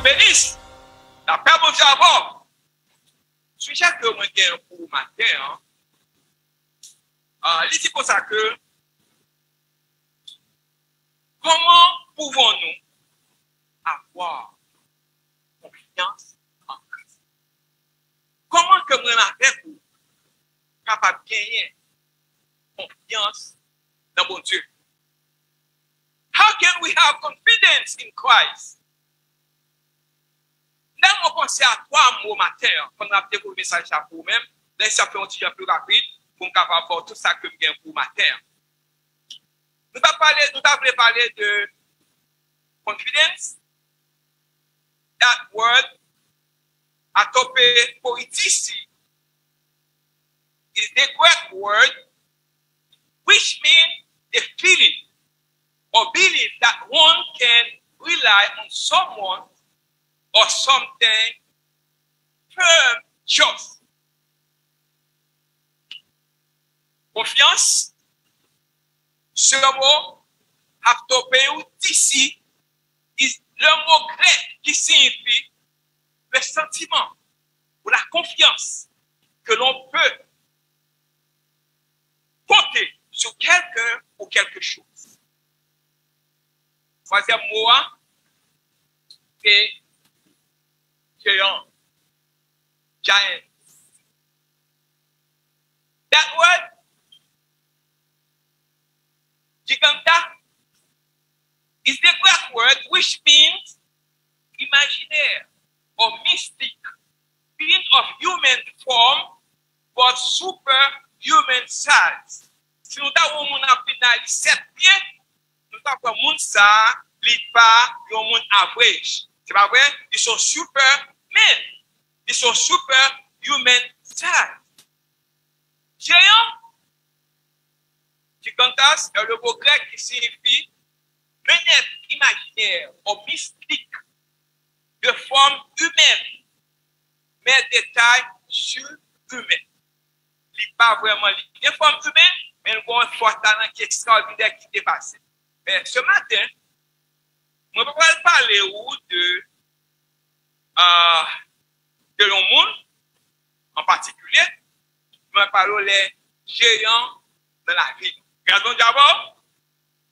bénisse. La paix, bon Dieu, avant. Sujet que moi j'ai pour matin, il dit pour ça que comment pouvons-nous avoir confiance en Christ? Comment que moi avec vous capable de gagner confiance dans mon Dieu? How can we have confidence in Christ? Là, on pense à trois mots matin, quand on a découvert le message pour vous-même, là, ça fait un petit peu plus rapide pour me capable voir tout ça que je gagne pour matin. Nous avons parlé de confidence. That word, atope poetisi, is the Greek word which means the feeling or belief that one can rely on someone or something firm, just. Confiance, ce mot, ici, le mot grec qui signifie le sentiment ou la confiance que l'on peut compter sur quelqu'un ou quelque chose. Troisième mot, c'est géant. Giant. That word, giganta, is the Greek word which means imaginaire or mystic, being of human form but superhuman size. Si nous avons un final 7 pieds, nous avons un monde ça, il pas un monde average. C'est pas vrai? Ils sont supermen. Ils sont superhuman size. Géant, gigantas est le mot grec qui signifie lunette imaginaire ou mystique de forme humaine, mais de taille surhumaine. Il n'est pas vraiment de forme humaine, mais nous avons un fort talent qui est extraordinaire qui dépasse. Mais ce matin, je vais parler de l'homme monde en particulier. Je vais parler des géants dans la vie. Regardons d'abord,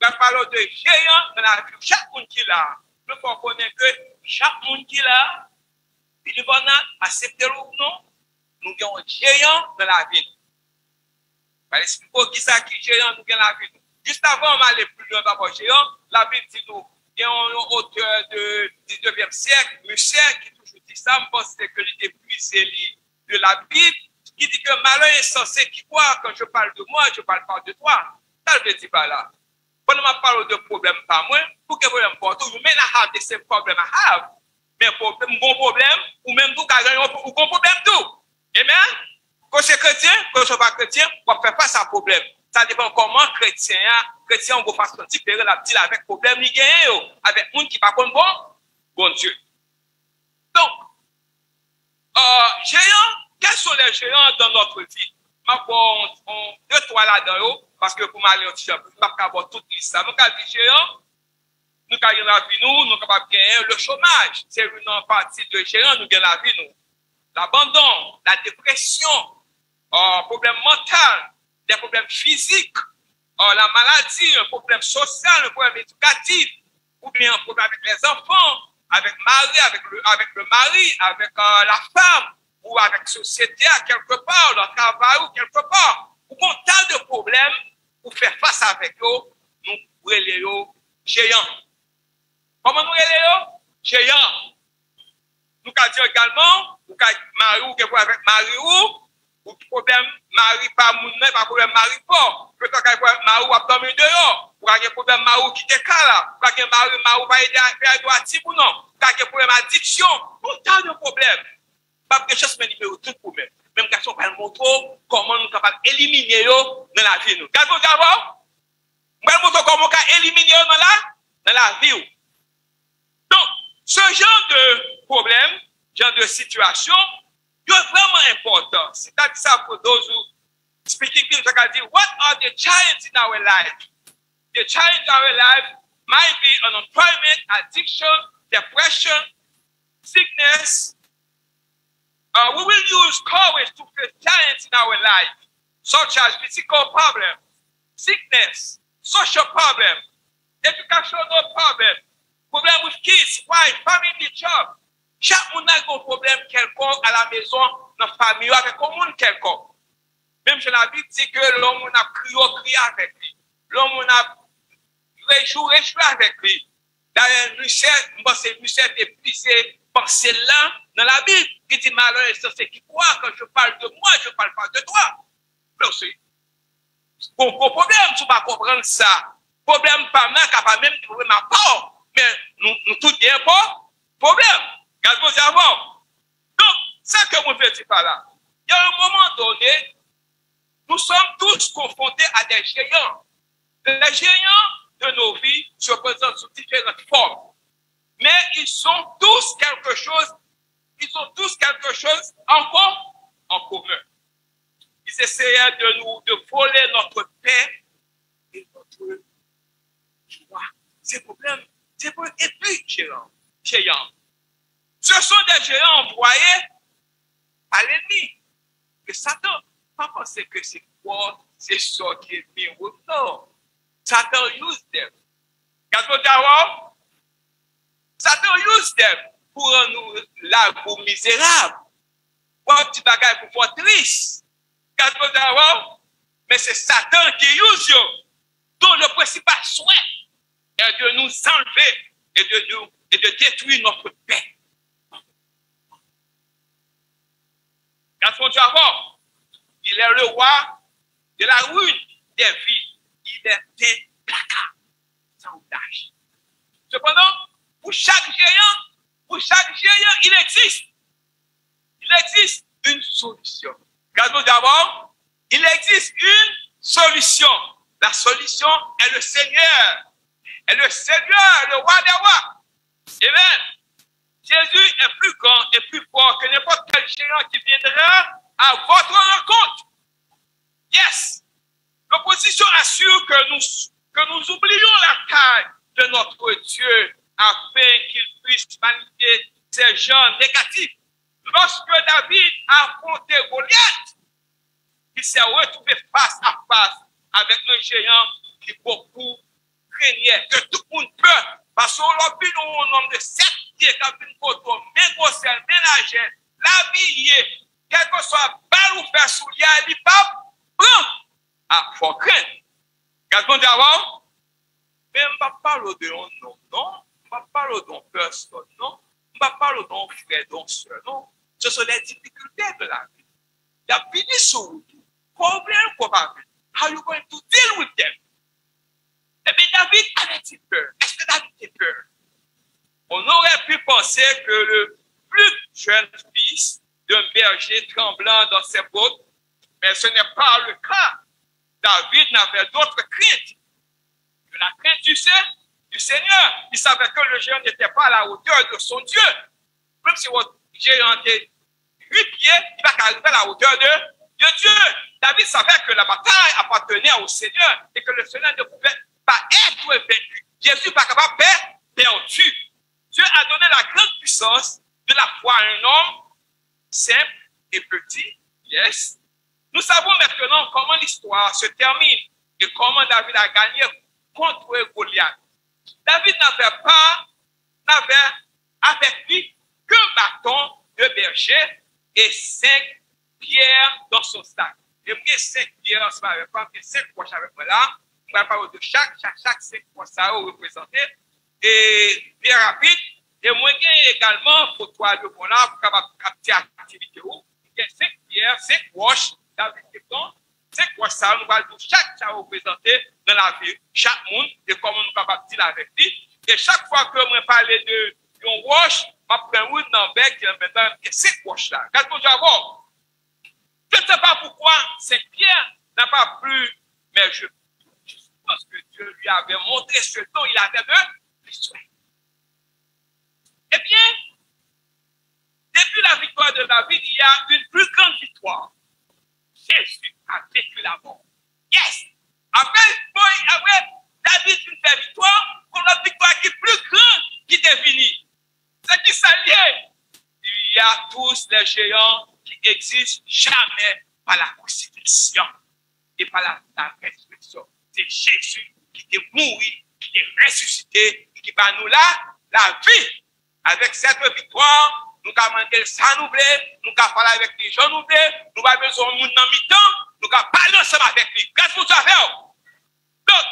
je vais parler de géants dans la vie. Chaque monde qui est là, il faut connaître que chaque monde qui est là, il va accepter ou non, nous avons un géant dans la vie. Je vais expliquer qui ça qui est géant nous dans la vie. Juste avant, on va aller plus loin d'abord géant. La Bible dit nous, il y a un auteur du 19e siècle, Musset, qui toujours dit ça, je pense que il est puisé de la Bible, qui dit que malheur est censé qui croit, quand je parle de moi, je parle pas de toi. Ça ne veut dire pas là. Quand on parle de problème pas moi, pour que problème pour tout, you may not have the same problem I have, mais bon problème, ou même tout, ou bon problème tout. Amen? Quand c'est chrétien, quand je ne suis pas chrétien, on ne fait pas ça problème. Ça dépend comment chrétien, on va faire différer la petite avec problème, il gagne, avec un qui pas comme bon Dieu. Donc, géants, quels sont les géants dans notre vie? On deux, trois là-dedans, parce que pour m'aller au t-shirt, je ne vais pas avoir toute liste. Nous avons dit géants, nous avons la vie, nous avons gagné le chômage. C'est une partie de géants, nous avons la vie, nous. L'abandon, la dépression, problème mental, des problèmes physiques, la maladie, un problème social, un problème éducatif, ou bien un problème avec les enfants, avec mari, avec le mari, avec la femme, ou avec la société à quelque part, le travail ou quelque part. Ou qu'on tant de problèmes pour faire face avec eux, nous relayons géants. Comment nous relayons? Géants. Nous avons dit également, ou mari ou avec mari ou problème mari pas moun même pas problème mari pas peut-être qu'il problème mari ou abdomen dehors ou qu'il problème mari qui te cala ou qu'il mari pas aider à droite ou non qu'il problème addiction tout tas de problèmes pas quelque chose mais numéro tout problème même question pas montrer comment nous capable éliminer yo dans la vie nous gardons d'abord moi montrer comment éliminer dans la vie. Donc ce genre de problème, genre de situation c'est vraiment important. C'est-à-dire ça pour those who speaking English, I can say, what are the challenges in our life? The challenge in our life might be unemployment, addiction, depression, sickness, we will use courage to face giants in our life, such as physical problems, sickness, social problems, educational problems, problems with kids, wife, family, job. Chaque monde a un problème quelconque à la maison, dans la famille, avec un monde quelconque. Même je l'ai dit que l'homme a crié avec lui. L'homme a réjoui avec lui. D'ailleurs, Lucette est plissé par celle-là dans la Bible. Il dit, malheur, c'est qui croit quand je parle de moi, je ne parle pas de toi. Mais aussi, pour problème, tu vas comprendre ça. Problème pas mal, capable même de problème à part. Mais nous tout bien pas. Problème. Regardez avant. Donc, ça que vous faites par là. Il y a un moment donné, nous sommes tous confrontés à des géants. Les géants de nos vies se présentent sous différentes formes. Mais ils ont tous quelque chose encore en commun. Ils essayaient de voler notre paix et notre joie. C'est problème. C'est pour et puis géants. Ce sont des géants envoyés par l'ennemi. Que Satan, pas penser que c'est quoi, c'est ça qui est bien ou non. Satan use them. Satan use them pour nous la goût misérable. Pour un petit bagage pour voir triste. Mais c'est Satan qui use you. Donc le principal souhait est de nous enlever et de détruire notre paix. Il est le roi de la ruine des vies. Il est implacable, sans tâche. Cependant, pour chaque géant, il existe une solution. Regardons d'abord, il existe une solution. La solution est le Seigneur. Et le Seigneur, le roi des rois. Amen. Jésus est plus grand et plus fort que n'importe quel géant qui viendra à votre rencontre. Yes. L'opposition assure que nous oublions la taille de notre Dieu afin qu'il puisse manipuler ces gens négatifs. Lorsque David a affronté Goliath, il s'est retrouvé face à face avec un géant qui beaucoup craignait, que tout le monde peut. Parce qu'on l'a vu un homme de 7 pieds qui a vu une photo, ménagère, l'habillé, quel que soit balle ou faire soulier, il pas prend. Ah, faut craindre. Regardons d'abord. Mais je ne parle pas de nom, non. Je ne parle pas de personne, non. Je ne parle pas de frère, de soeur, non. Ce sont les difficultés de la vie. Il y a fini sur vous. Problème probable. How are you going to deal with them? Eh bien, David avait-il peur? Est-ce que David avait peur? On aurait pu penser que le plus jeune fils d'un berger tremblant dans ses bottes, mais ce n'est pas le cas. David n'avait d'autre crainte que la crainte du Seigneur. Il savait que le géant n'était pas à la hauteur de son Dieu. Même si votre géant était 8 pieds, il va arriver à la hauteur de Dieu. David savait que la bataille appartenait au Seigneur et que le Seigneur ne pouvait pas être vaincu. Jésus n'est pas capable d'être perdu. Dieu a donné la grande puissance de la foi à un homme simple et petit. Yes. Nous savons maintenant comment l'histoire se termine et comment David a gagné contre Goliath. David n'avait avec lui qu'un bâton de berger et 5 pierres dans son sac. Et moi, 5 pierres ensemble avec moi, 5 poches avec moi là. On va parler de chaque 5 poches ça représenter. Et bien rapide. Et moi, j'ai également pour toi de bon là, pour capter activité. Il y a 5 pierres, 5 poches. David Tecton, 5 poches ça, nous allons chaque ça représenter dans la vie, chaque monde, et comment nous sommes capables de dire avec lui. Et chaque fois que moi parler de une roche, je prends une dans le bec, qui est maintenant 5 poches là. Regardez d'abord. Je ne sais pas pourquoi cette pierre n'a pas plu, mais je pense que Dieu lui avait montré ce dont il avait besoin. Eh bien, depuis la victoire de David, il y a une plus grande victoire. Jésus a vécu la mort. Yes! Après David fait victoire, pour la victoire qui est plus grande qui est finie. C'est qui s'allie les géants qui existent jamais par la crucifixion et par la résurrection. C'est Jésus qui est mort, qui est ressuscité, et qui va nous là, la vie. Avec cette victoire, nous avons demandé ça nous plaît, nous avons parlé avec les gens nous plaît, nous avons besoin de monde dans mi-temps, nous avons parlé ensemble avec lui. Qu'est-ce que vous savez? Donc,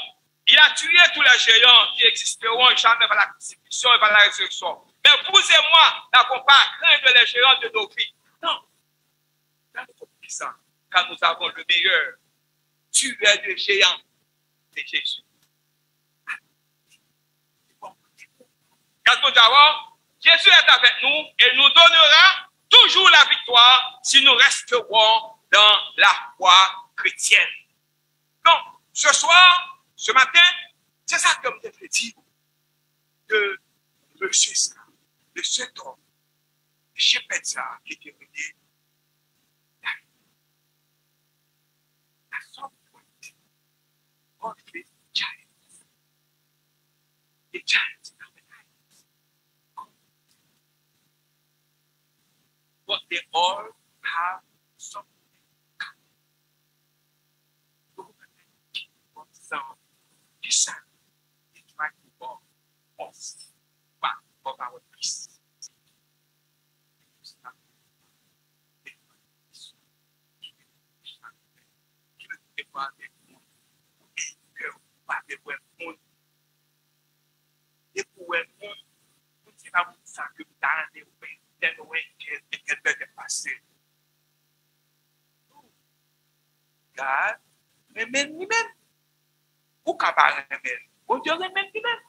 il a tué tous les géants qui existeront jamais par la crucifixion et par la résurrection. Mais vous et moi n'avons pas craindre les géants de nos vies. Non. Car nous avons le meilleur tueur de géants, c'est Jésus. Quand nous avons, Jésus est avec nous et nous donnera toujours la victoire si nous resterons dans la foi chrétienne. Donc, ce soir, ce matin, c'est ça que je te dis de monsieur ça, de cet homme, je répète ça, qui était venu. La somme de God fait giants. The giants are the giants. But they all have something in common. Listen, they try to rob us back of our peace. God, remède lui-même. Ou capable remède. Bon Dieu remède lui-même.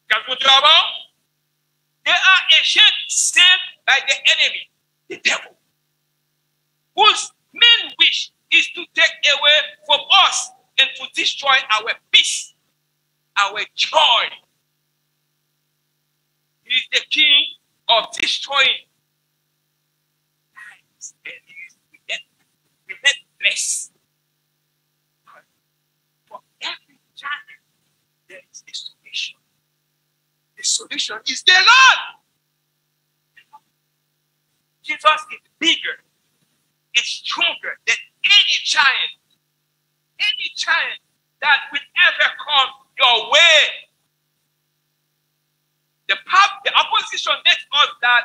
Quand vous travaillez, they are agents sent by the enemy, the devil, whose main wish is to take away from us and to destroy our peace, our joy. He is the king of destroying lives, and he is relentless. For every giant, there is a solution. The solution is the Lord. Jesus is bigger, is stronger than any giant that will ever come your way. The opposition makes us that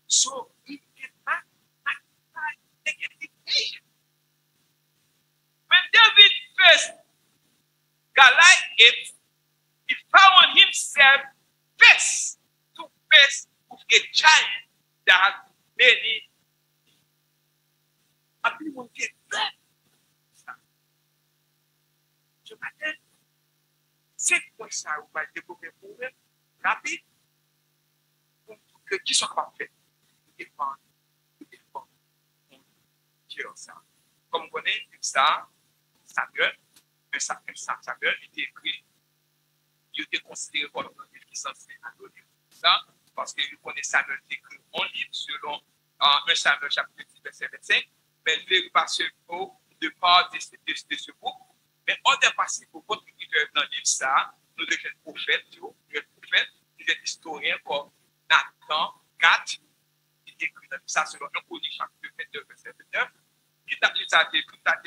so it can magnify negative vision. When David faced Goliath, he found himself face to face with a giant that had many. People get that. Ce matin, c'est quoi ça, vous va développer pour vous, rapide, pour que qui soit capable de faire, défendre, ça. Comme vous connaissez, ça, Samuel, Samuel était écrit, il était considéré comme un livre qui est censé adonner ça, parce que vous connaissez Samuel écrit un livre selon 1 Samuel chapitre 10, verset 25, mais je vais passer de part de ce book. Mais on est passé pour votre écriture dans le livre, ça, nous devons être prophètes, nous devons être historiens comme Nathan 4, qui écrit dans ça selon 1 Chronique chapitre 22, verset 29. Ça a été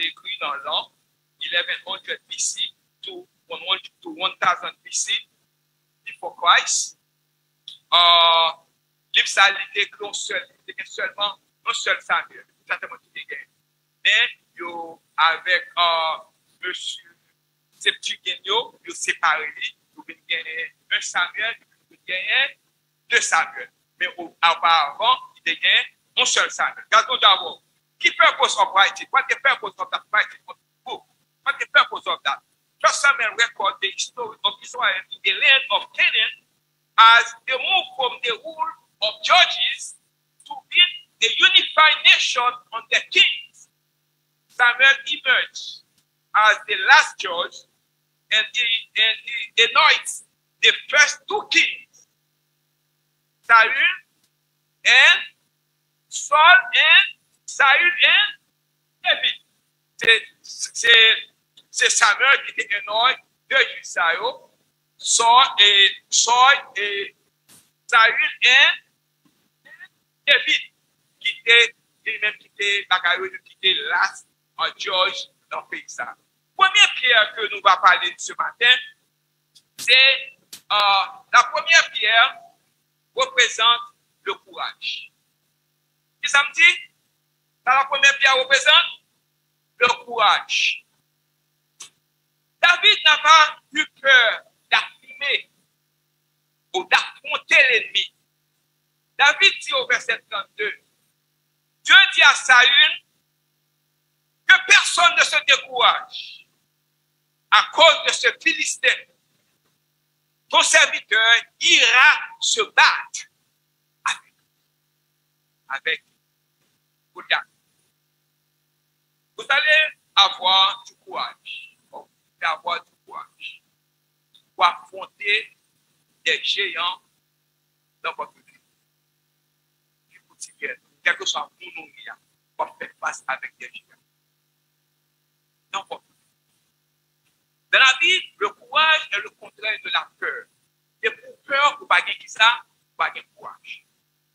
écrit dans l'an 1100 BC to 1000 BC before Christ. Livre ça a été écrit seulement un seul Samuel, certainement qui est gagné. Mais avec Monsieur Septuagint, il séparé, il gagné un Samuel, il gagné 2 Samuel. Mais auparavant, il gagné un seul Samuel. Regardons d'abord. Key purpose of writing? What the purpose of that writing book? What the purpose of that? First Samuel record the story of Israel in the land of Canaan as they move from the rule of judges to build a unified nation under kings. Samuel emerged as the last judge and he anoints the first 2 kings, Saul and David. C'est Samuel qui était anointé de Saül, Saul et Saül et David qui était lui-même quitté Bagaille, qui était là en George dans le pays. Première pierre que nous allons parler ce matin, c'est la première pierre représente le courage. Qu'est-ce que ça me dit? La première pierre représente le courage. David n'a pas eu peur d'affirmer ou d'affronter l'ennemi. David dit au verset 32, Dieu dit à Saül que personne ne se décourage à cause de ce Philistin. Ton serviteur ira se battre avec Goliath. Vous allez avoir du courage. Vous allez avoir du courage pour affronter des géants dans votre vie. Quel que soit mon nom, pour faire face avec des géants. Dans votre vie. Dans la vie, le courage est le contraire de la peur. Et pour peur, vous ne pouvez pas qui ça, vous pas de courage.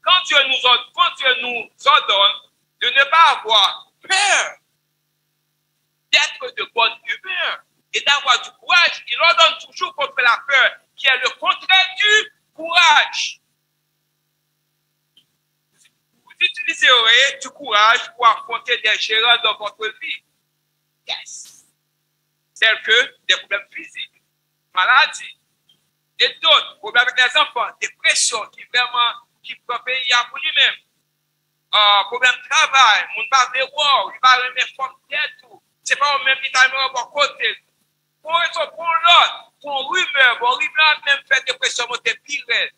Quand Dieu nous ordonne de ne pas avoir peur, d'être de bonne humeur et d'avoir du courage, il ordonne toujours contre la peur, qui est le contraire du courage. Vous utiliserez du courage pour affronter des géants dans votre vie. Yes. Tels que des problèmes physiques, maladies, et d'autres, problèmes avec les enfants, dépression qui peut payer pour lui-même, problème de travail, mon pas de voir, il va remettre forme tout. C'est pas au même temps, mais au côté. Pour raison, pour l'autre, pour rumeur même fait dépression, monter pire.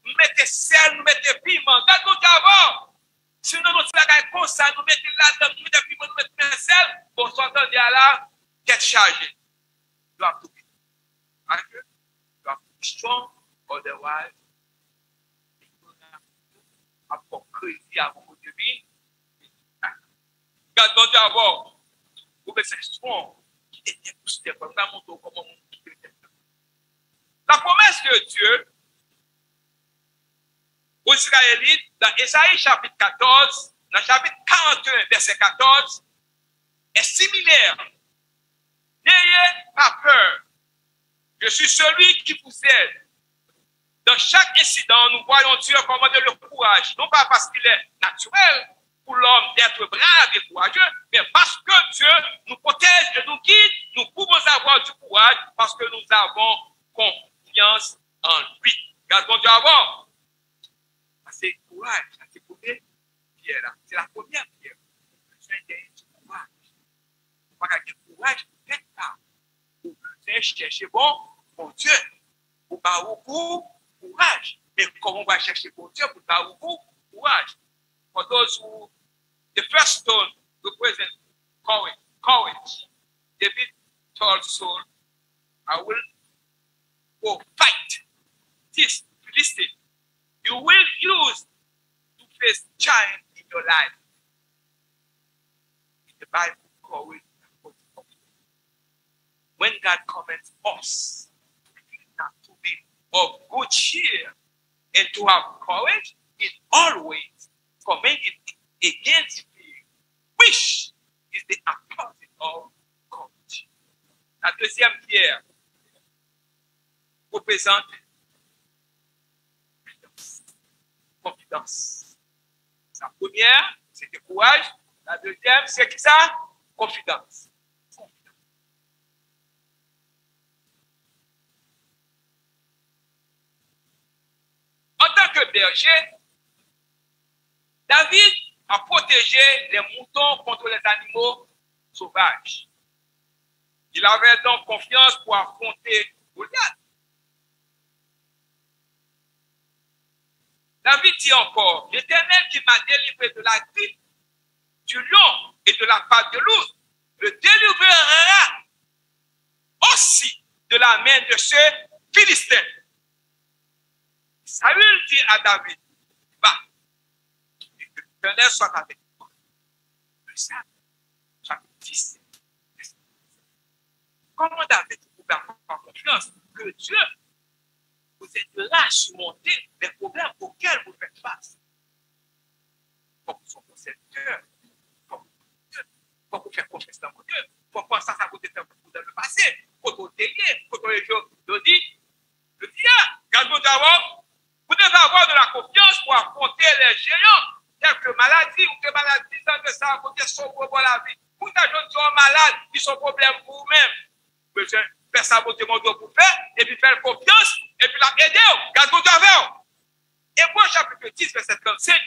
Mettez sel, mettez piment, gardons d'abord. Si nous nous faisons comme ça, nous mettons là-dedans, nous mettons piment, nous mettons sel, bon, s'entendre là, tête chargée. You have to be. You have to be strong, otherwise, pour créer à beaucoup de vie. Gardons d'abord, vous pouvez être strong, qui était poussé comme ça, mon dos, comme on la promesse de Dieu aux Israélites, dans Ésaïe chapitre 14, dans chapitre 41, verset 14, est similaire. N'ayez pas peur. Je suis celui qui vous aide. Dans chaque incident, nous voyons Dieu commander le courage, non pas parce qu'il est naturel pour l'homme d'être brave et courageux, mais parce que Dieu nous protège et nous guide, nous pouvons avoir du courage parce que nous avons confiance en lui. Gardons Dieu avant. C'est le courage, c'est la première pierre. Besoin du courage. Pas qu'il y ait courage, peut-être pas. Vous besoin chercher bon Dieu. Pour pas beaucoup courage. Mais comment on va chercher bon Dieu pour pas beaucoup courage? For those who, the first stone represents courage. David told Saul, I will go fight this Philistine. You will use to face giant in your life. In the Bible, courage. When God commands us not to be of good cheer and to have courage, it always commended against fear, which is the opposite of courage. La deuxième pierre représente confidence. La première, c'est le courage. La deuxième, c'est qui ça? Confidence. En tant que berger, David a protégé les moutons contre les animaux sauvages. Il avait donc confiance pour affronter Goliath. David dit encore, l'Éternel qui m'a délivré de la grippe du lion et de la patte de l'ours, me délivrera aussi de la main de ce Philistin. Saül dit à David, va, et que l'Éternel soit avec toi. Le Psalme, chapitre 10. Comment David pouvait avoir confiance? que Dieu vous aidera à surmonter les problèmes auxquels vous faites face. Pour que son serviteur, pour vous faire confiance dans Dieu, pour penser à ça que vous avez fait dans le passé, pour vous aider, pour que les gens le disent. Le dia, gardons d'abord, vous devez avoir de la confiance pour affronter les géants, tels que maladie ou que maladie, sans que ça apporte son problème à la vie. Vous avez des malades qui sont problèmes pour vous-même. Vous devez faire ça pour demander pour faire, et puis faire confiance, et puis la aider, gardons d'abord. Hébreux chapitre 10, verset 35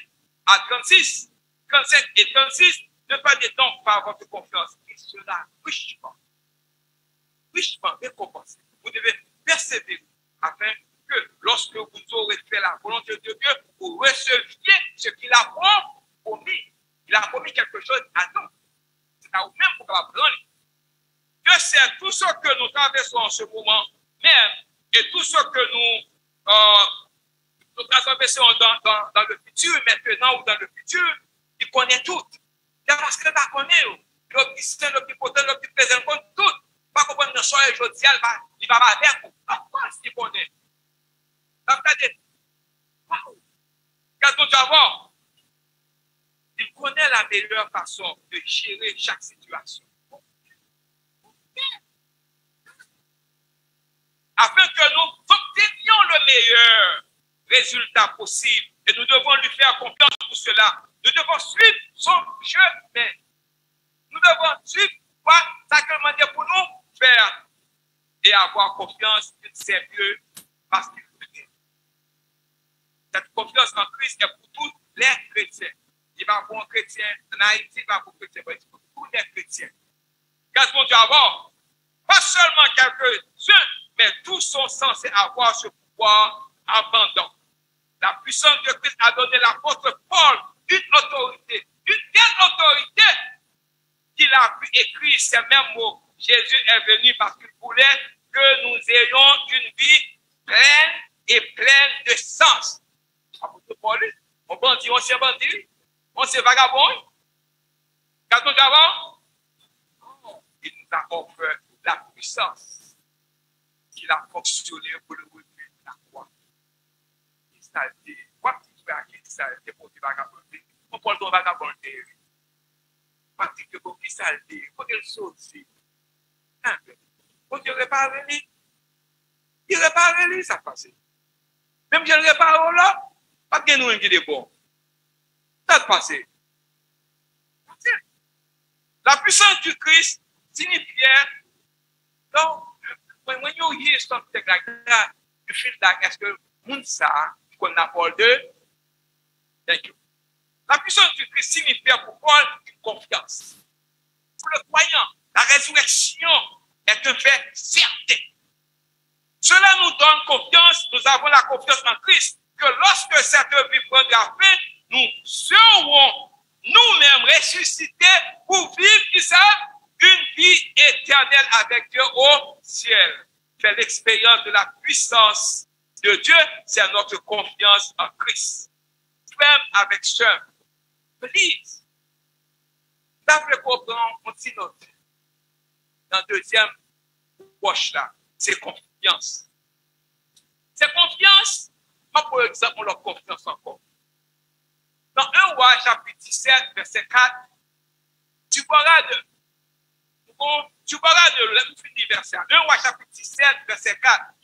à 36, 35 et 36, ne perdez donc pas votre confiance, et cela richement récompensé. Vous devez persévérer afin que lorsque vous aurez fait la volonté de Dieu, vous receviez ce qu'il a promis. Il a promis quelque chose à nous. C'est à vous-même pour la prendre. Dieu sait tout ce que nous traversons en ce moment même et tout ce que nous traversons dans le futur, maintenant ou dans le futur, il connaît tout. C'est parce qu'il va connaître le plus saint, le plus potent, le plus présent, il connaît tout. Pas comprendre le soir et aujourd'hui, il va avec vous. Pourquoi est-ce qu'il connaît? Il connaît la meilleure façon de gérer chaque situation. Afin que nous obtenions le meilleur résultat possible, et nous devons lui faire confiance pour cela. Nous devons suivre son chemin. Nous devons suivre ce qu'il m'a dit pour nous faire et avoir confiance qu'il sait mieux parce qu'il connaît. Cette confiance en Christ est pour tous les chrétiens. Il va pour un chrétien en Haïti, il va pour un chrétien, pour tous les chrétiens. Qu'est-ce qu'on doit avoir? Pas seulement quelques-uns, mais tous sont censés avoir ce pouvoir abondant. La puissance de Christ a donné à l'apôtre Paul une autorité. Une telle autorité qu'il a pu écrire ces mêmes mots. Jésus est venu parce qu'il voulait que nous ayons une vie pleine et pleine de sens. Apôtre Paul, on bandit, on s'est bandit, on s'est vagabond. Quand nous avons, il nous a offert la puissance qu'il a fonctionné pour le revenu de la croix. Il s'est dit, quoi que tu fais à qui ça a été pour du vagabond? On parle de vagabond. Parce que pour qui ça a été? Pour qu'il sortit. Pour Dieu réparer lui. Il répare lui, ça passe. Même si je répare là, pas que nous qui est bon. Ça passe. La puissance du Christ signifiait, donc, when you hear something like that, you feel like, est-ce que moun ça, qu'on a Paul de, thank you. La puissance du Christ signifiait pour Paul une confiance. Pour le croyant, la résurrection est un fait certain. Cela nous donne confiance, nous avons la confiance en Christ, que lorsque cette vie prendra fin, nous serons nous-mêmes ressuscités pour vivre, qui savent, une vie éternelle avec Dieu au ciel. Faire l'expérience de la puissance de Dieu, c'est notre confiance en Christ. Frère avec sœur, please, ça vous comprendre, on dit notre. Dans le deuxième poche là, c'est confiance. C'est confiance, moi pour exemple, on leur confiance encore. Dans 1 Roi, chapitre 17, verset 4, tu boiras de verset 1 Roi, chapitre 17, verset 4,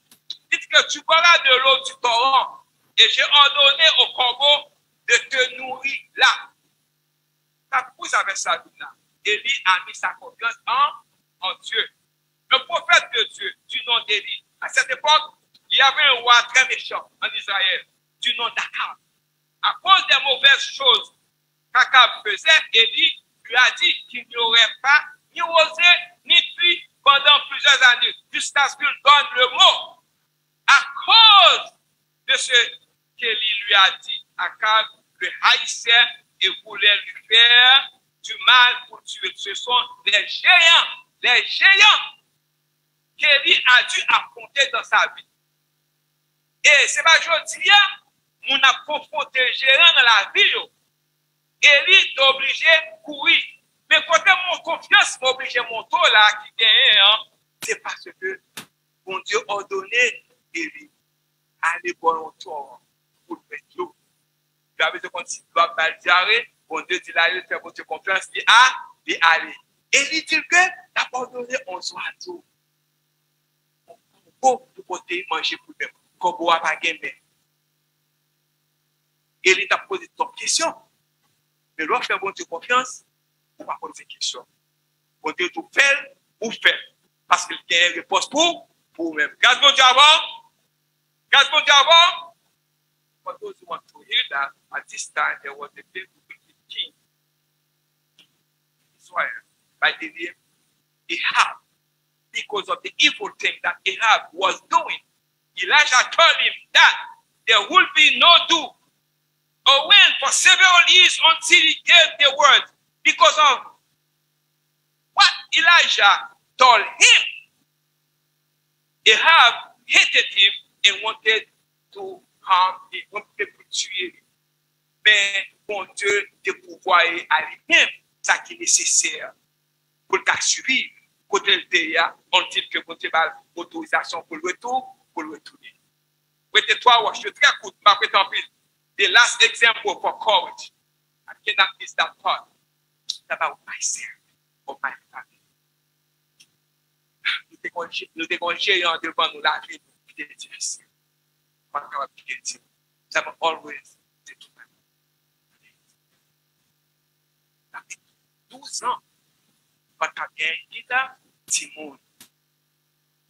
dit que tu boiras de l'eau du torrent, et j'ai ordonné au corbeau de te nourrir là. Vous avez ça là. Élie a mis sa confiance en Dieu. Le prophète de Dieu, du nom d'Élie, à cette époque, il y avait un roi très méchant en Israël, du nom d'Akab. À cause des mauvaises choses qu'Akab faisait, Élie lui a dit qu'il n'y aurait pas ni rosé ni pluie pendant plusieurs années, jusqu'à ce qu'il donne le mot. À cause de ce qu'Élie lui a dit, Akab le haïssait et voulait lui faire du mal pour tuer. Ce sont les géants qu'Élie a dû affronter dans sa vie. Et c'est pas aujourd'hui, on a confronté les géants dans la vie. Élie est obligé de courir. Mais quand mon confiance m'oblige mon tour là qui gagne, c'est parce que bon Dieu ordonné Élie aller bon tour pour le mettre l'eau. Il avait de continuer à baldiarrer, bon Dieu dit là, il fait votre confiance, il dit et aller. Élie dit que t'as ordonné 11 oiseaux pour côté manger pour lui, comme on n'a pas gagné. Élie t'a posé ton question, mais lorsque fait bon Dieu confiance, on va poser des questions. Bon Dieu tout fait ou fait, parce qu'il y a une réponse pour vous-même. Grâce bon Dieu avant, grâce bon Dieu avant. For those who want to hear that, at this time there was a very wicked king in Israel by the name Ahab. Because of the evil thing that Ahab was doing, Elijah told him that there will be no dew or rain for several years until he gave the word. Because of what Elijah told him, Ahab hated him and wanted to harm him, wanted to tuer him. Mais bon Dieu te pourvoyait à lui-même ça qui est nécessaire pour le suivre. Côté le TIA, on dit que bon Dieu a l'autorisation pour le retour, pour le retourner. Prêtez-toi, je suis très court, ma prétendue. The last example for courage. I cannot miss that part. It's about myself, or my family. Nous devons gérer devant nous la vie qui est difficile. Pas capable de dire. Ça va always say to my 12 ans. Pas capable de dire, Timon.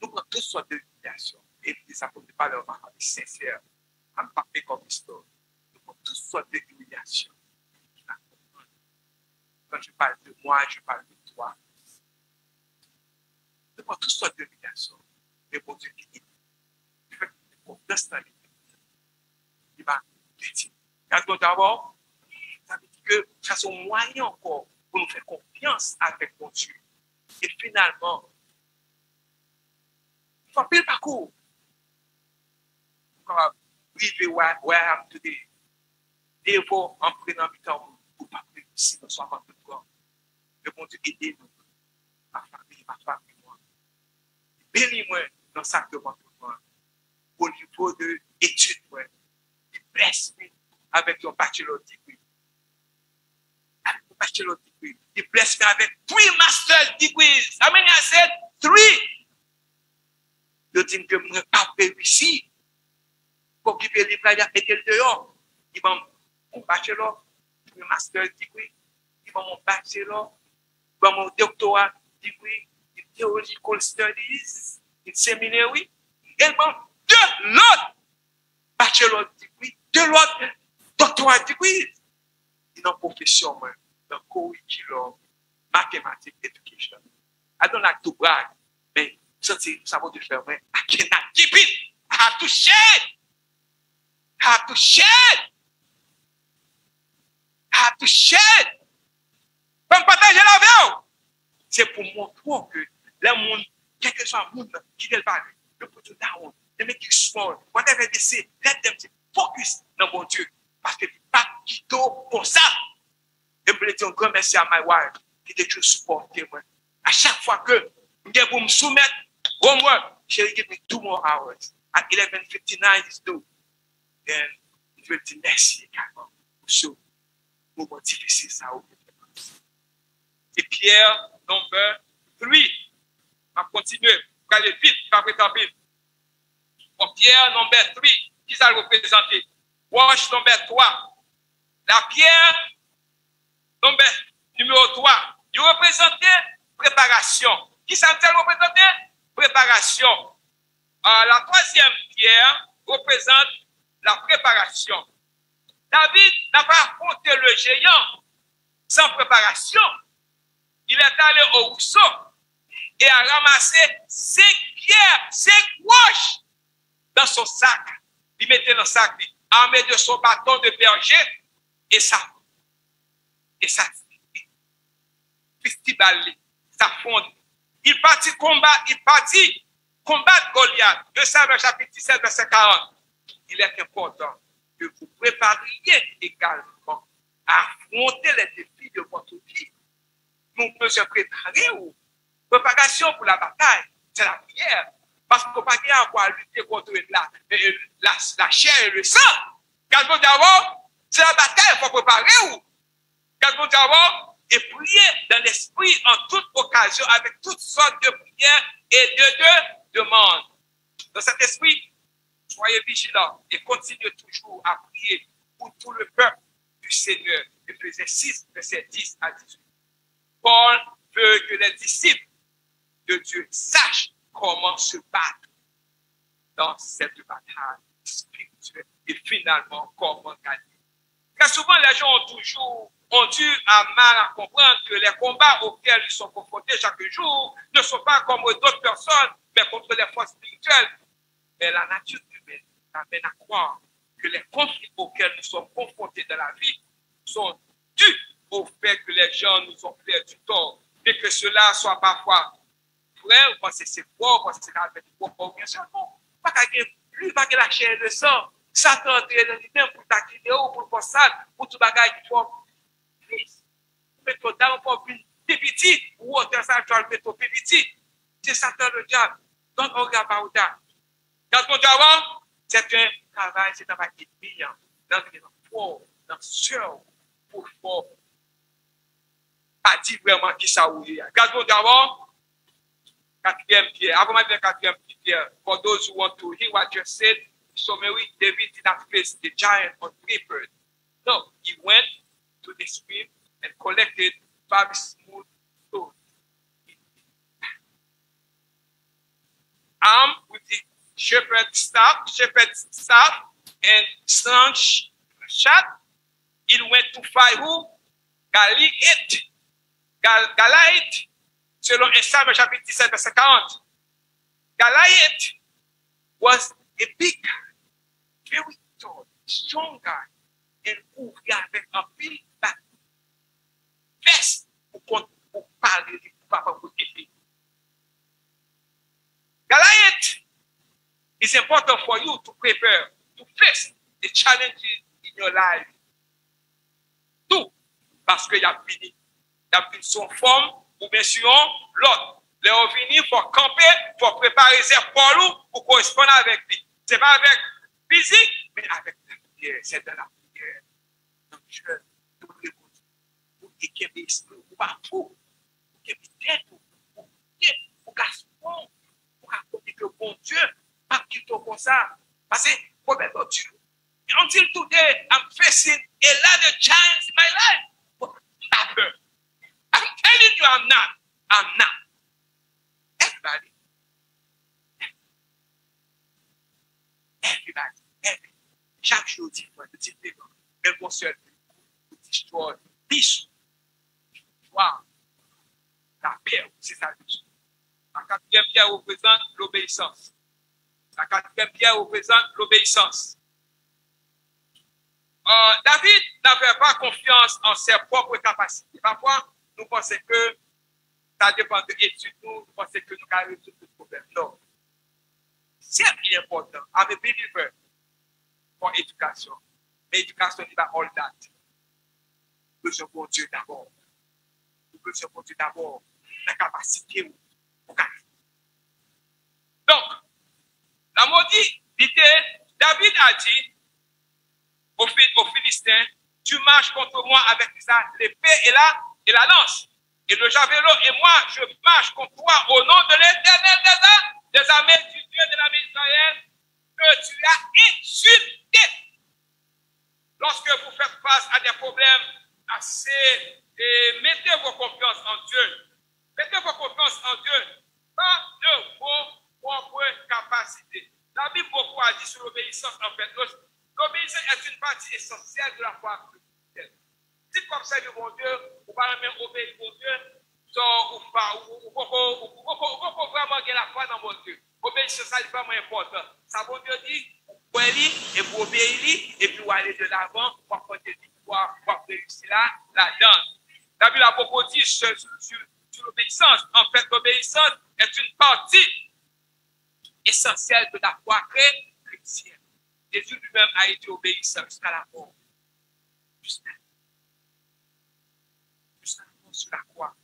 Nous prenons toutes sortes de humiliations. Et ça ne peut pas leur parler sincère. À ne pas faire comme histoire. Nous prenons toutes sortes de humiliations. Quand je parle de moi, je parle de toi. Nous prenons toutes sortes de humiliations. Mais bon Dieu, il fait confiance dans lui. Il va le dire. Quand d'abord, ça veut dire que ça sont moyens encore pour nous faire confiance avec mon Dieu. Et finalement, il faut appeler le parcours. Pour vivre where I am today. Des fois, en prenant du temps pour pas plus si nous sommes en tout cas. Le bon Dieu aide nous, ma famille, ma femme et moi. Bénis-moi dans sa demande pour moi. Au niveau de l'étude, il blesse-moi avec ton bachelor degree. Avec ton bachelor degree. Il blesse-moi avec 3 master's degrees. How many I said? 3. Je dis que je n'ai pas réussi. Pour occuper les livres, il a été dehors. Il m'a mon bachelor, mon master's degree. Il m'a mon bachelor, il m'a mon doctorat degree in theological studies, in seminary. Il m'a 2 l'autre bachelor degree, 2 l'autre doctorat degree. In a profession, dans curriculum, mathematics, education. I don't like to brag, but something ça va te faire, I cannot keep it. I have to share it. I have to share it. I have to share it. Pour partager la vie. C'est pour montrer que le monde, quel que soit le monde qui est parler, le put you down, they make you small, whatever they say, let them focus dans mon Dieu. Parce que pas qui comme ça. Je peux dire un grand merci à my wife qui était toujours supporté moi. À chaque fois que je vais me soumettre, homework, she will give me 2 more hours. At 11:59 is due. Then je vais dire merci également pour moment difficile ça. Et Pierre, number 3. On va continuer. On va aller vite, pas prétendre. Pierre, number 3. Qui ça le représenter? Wash, number 3. La pierre, numéro 3. Il représentait préparation. Qui ça me représenter? Préparation. La 3e pierre représente la préparation. David n'a pas affronté le géant sans préparation. Il est allé au rousseau et a ramassé 5 pierres, 5 roches dans son sac. Il mettait dans le sac, armé de son bâton de berger et ça festival, ça fonde. Il partit combattre Goliath. 2 Samuel chapitre 17, verset 40. Il est important que vous prépariez également à affronter les défis de votre vie. Nous pouvons se préparer ou préparation pour la bataille, c'est la prière. Parce qu'on n'a pas à quoi lutter contre la chair et le sang. Quand d'abord, c'est la bataille, il faut préparer. Quand d'abord, et prier dans l'esprit en toute occasion avec toutes sortes de prières et de demandes. Dans cet esprit, soyez vigilants et continuez toujours à prier pour tout le peuple du Seigneur. Éphésiens 6, versets 10 à 18. Paul veut que les disciples de Dieu sachent comment se battre dans cette bataille spirituelle et finalement comment gagner. Très souvent, les gens ont dû à mal à comprendre que les combats auxquels ils sont confrontés chaque jour ne sont pas comme d'autres personnes, mais contre les forces spirituelles. Mais la nature humaine amène à croire que les conflits auxquels nous sommes confrontés dans la vie sont dus au fait que les gens nous ont fait du tort. Et que cela soit parfois vrai, ou parce que c'est faux, ou parce que c'est avec ou bien sûr, non. Pas qu'à plus pas que la chair et le sang. Satan entre dans l'idée pour t'acquitter ou pour le possède, pour tout bagage qui soit fils. Mais toi, dans pour une petit, ou autre, ça, tu vas le mettre au petit. C'est Satan le diable. Donc, on regarde pas où t'as. Quand on dit c'est un travail, c'est un travail ennemi, dans le fort, dans le sûr, pour fort. Pas dire vraiment qui ça ou est. Quand on dit quatrième pierre, avant de quatrième pierre, for those who want to hear what you said, so maybe David did not face the giant on paper. No, he went to the stream and collected 5 smooth stones. Armed with the shepherd's staff, and strong shot, he went to fight who? Goliath, selon 1 Samuel chapitre 17, verset 40. Goliath was a big guy, very tall, strong guy, and who avait un big back. Veste pour parler du papa pour aider. Goliath is important for you to prepare, to face the challenges in your life. Tout, parce qu'il y a fini. Il y a fini son forme, ou bien sûr, l'autre. Les revenus, il faut camper, il faut préparer ses épaules pour correspondre avec lui. Ce n'est pas avec physique, mais avec la prière. C'est dans la prière. Donc, je vous le dis, pour qu'il y ait l'esprit, pour fou, pour qu'il y ait tête, pour garçon, pour raconter que bon Dieu, pas qu'il soit comme ça. Parce que, problème de Dieu. Until today, I'm facing a lot of giants in my life. But not her. I'm telling you, I'm not. I'm not. Everybody. Chaque jour, différent, mais mon seul but, destroy peace, joie, la paix, c'est ça. La quatrième pierre représente l'obéissance. La quatrième pierre représente l'obéissance. David n'avait pas confiance en ses propres capacités. Parfois, nous pensons que ça dépend de l'étude, nous pensons que nous allons résoudre le problème. Non. C'est important. I'm a believer for éducation. Mais l'éducation n'est pas all that. Nous besoin de Dieu d'abord. Nous besoin de Dieu d'abord. La capacité pour gagner. Donc, la maudite l'idée, David a dit aux Philistins, tu marches contre moi avec l'épée et la lance. Et le javelot et moi, je marche contre toi au nom de l'Éternel des armées du Dieu de l'armée d'Israël que tu as insulté. Lorsque vous faites face à des problèmes assez, mettez vos confiances en Dieu. Mettez vos confiances en Dieu. Pas de vos propres capacités. La Bible beaucoup a dit sur l'obéissance en fait. L'obéissance est une partie essentielle de la foi chrétienne. Si comme ça, mon Dieu, vous parlez même obéir mon Dieu, vous pouvez vraiment gagner la foi dans mon Dieu. Obéissance, c'est vraiment important. Ça, mon Dieu dit, vous pouvez et vous obéissez, et puis vous allez de l'avant, pour avoir des victoires, pour réussir là-dedans. La Bible a beaucoup dit sur l'obéissance. En fait, l'obéissance est une partie essentielle de la foi chrétienne. Jésus lui-même a été obéissant jusqu'à la mort. Jusqu'à la mort sur la croix.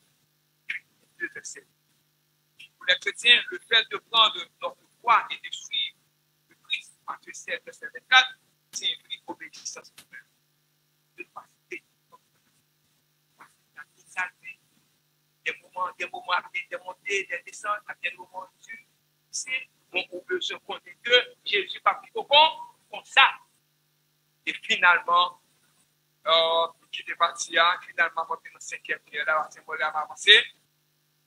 Pour les chrétiens, le fait de prendre notre croire et de suivre le Christ. Matthieu 7, verset 24, signifie obéissance humaine. De passer des moments à des montées, des descentes, à des moments durs. C'est on besoin de compter que Jésus pas pris au compte comme ça. Et finalement, qui est parti, finalement, on est dans 5e pierre là, c'est moi là, avancé.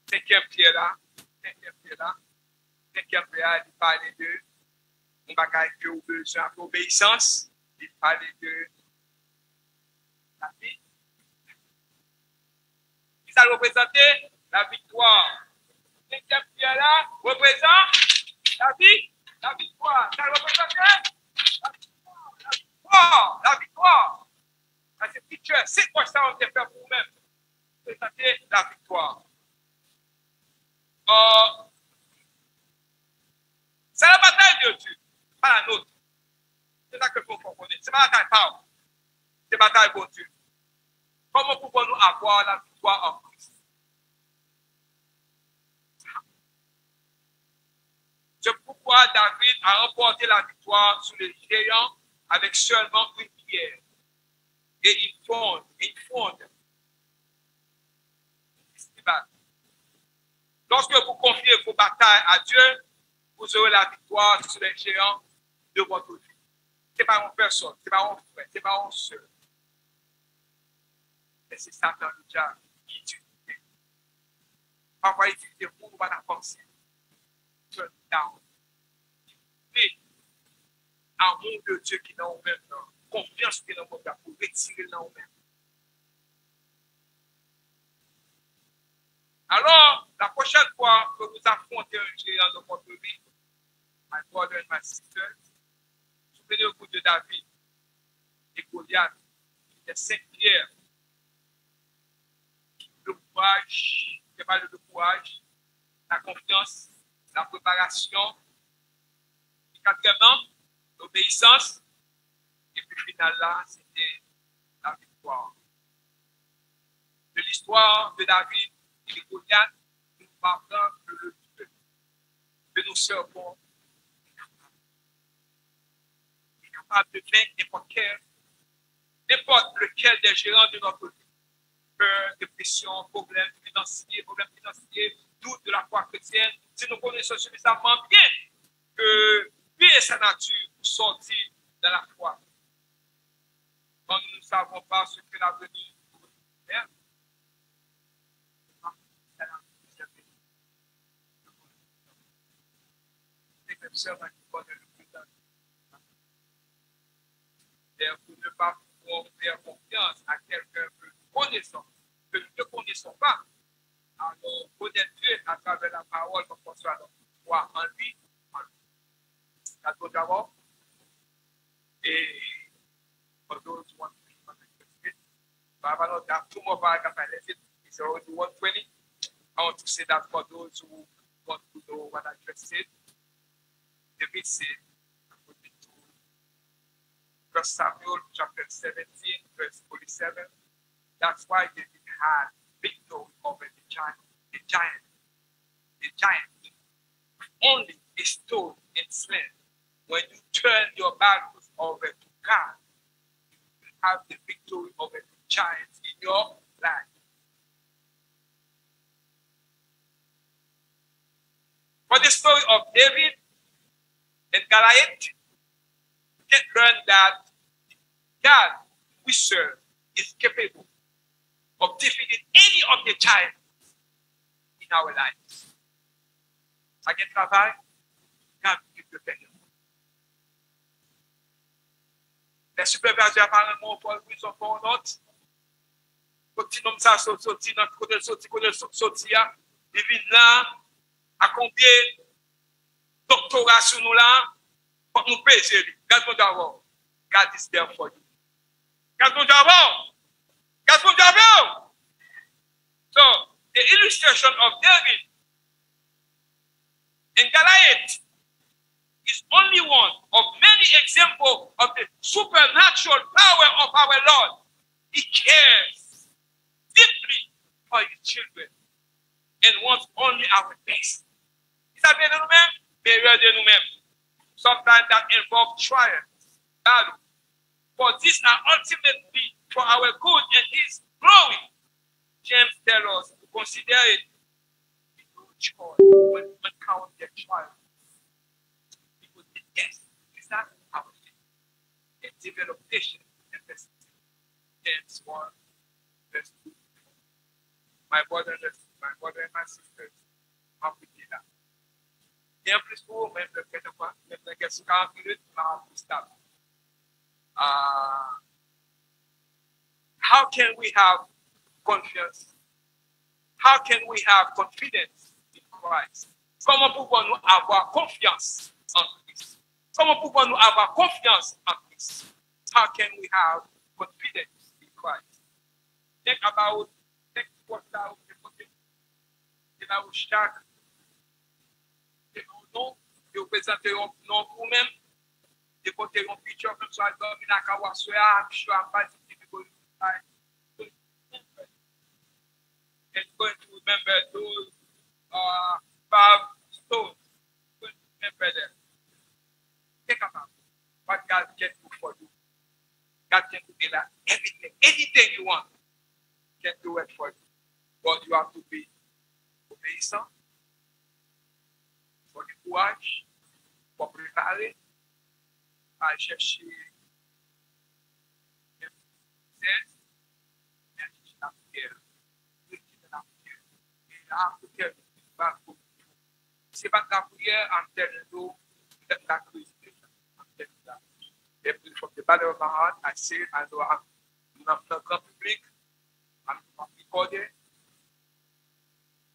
5e pierre là, 5e pierre là, il parle de on bagaille que vous besoin d'obéissance, il parle de la vie. Ça représente la victoire. 5e pierre là représente la vie, la victoire. Ça représente la victoire. C'est picture, c'est quoi ça on peut faire pour vous-même? C'est la victoire. C'est la bataille de Dieu, pas la nôtre. C'est ça que vous comprenez. C'est pas la bataille par vous. C'est la bataille pour Dieu. Comment pouvons-nous avoir la victoire en Christ? C'est pourquoi David a remporté la victoire sur les géants avec seulement une pierre. Et il fonde. Lorsque vous confiez vos batailles à Dieu, vous aurez la victoire sur les géants de votre vie. Ce n'est pas une personne, ce n'est pas un frère, ce n'est pas un soeur. Mais c'est Satan le diable qui utilise. Parfois, il utilise pour la pensée. Turn down. Et amour de Dieu qui est dans nous-mêmes, confiance qui est dans nous-mêmes, pour retirer dans nous-mêmes. Alors, la prochaine fois que vous affrontez un géant dans votre vie, my brother and my sisters, souvenez-vous de David et Goliath, les 5 pierres. Le courage, je parle de courage, la confiance, la préparation, et quatrièmement, l'obéissance, et puis finalement, c'était la victoire. De l'histoire de David et de Goliath, nous parlons que le Dieu que nous servons est capable de vaincre n'importe lequel des gérants de notre vie. Peur, dépression, problèmes financiers, doute de la foi chrétienne. Si nous connaissons suffisamment bien que Dieu et sa nature pour sortir de la foi. Quand nous ne savons pas ce que l'avenir nous faire, c'est comme ça qui connaît le plus d'un. Pour ne pas pouvoir faire confiance à quelqu'un que nous connaissons, que nous ne connaissons pas, alors connaître Dieu à travers la parole, comme on soit dans foi en lui. D'abord, et for those who want to be interested, I have 2 more paragraphs I left it. It's already 1:20. I want to say that for those who want to know what I just said, David said, according to 1 Samuel chapter 17, verse 47, that's why David had victory over the giant. Only a stone and slain. When you turn your battles over to God, you will have the victory over the giants in your life. For the story of David and Goliath, you can learn that God we serve is capable of defeating any of the giants in our lives. Again, travail, God will give you better. Les superviseurs apparemment pour lui sont pour notre. Petit nom ça sorti dans côté sorti il vient là à combien doctorat sur nous là pour nous payer lui. Garde-moi d'abord. God is there for you. Garde-moi d'abord. Garde-moi d'abord. So, the illustration of David and Goliath is only one of many examples of the supernatural power of our Lord. He cares deeply for his children and wants only our best. Vous savez, nous-mêmes, meilleur de nous-mêmes. Sometimes that involves trials. For these are ultimately for our good and His glory. James tells us to consider it joy when we encounter their trials. Because yes, these are our faith. And develop patience and persistence. James 1, verse 2. My brother and my sisters, how we do that. Bien plus pour même le fait de quoi, même le gars 40 minutes, stop. How can we have confiance? How can we have confidence in Christ? Comment pouvons-nous avoir confiance en Christ? Comment pouvons-nous avoir confiance en Christ? How can we have confidence in Christ? Think what that chaque nom, vous présentez un nom pour vous-même, de côté un picture comme ça, dans une akawasoya, je suis en bas de and going to remember those 5 stones. Remember them. Think about what God can do for you. God can do that. Anything you want, can do it for you. But you have to be obéissant, pour du courage, pour préparer, à chercher c'est pas la prière en termes de la crise. From the bottom of my heart, I say it as though I'm not the public, I'm not recorded.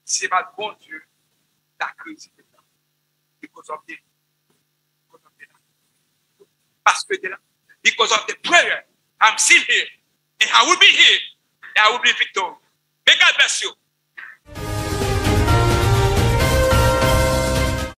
C'est pas bon Dieu, la crise. Because of the because of the prayer, I'm still here, and I will be here, and I will be victorious. May God bless you.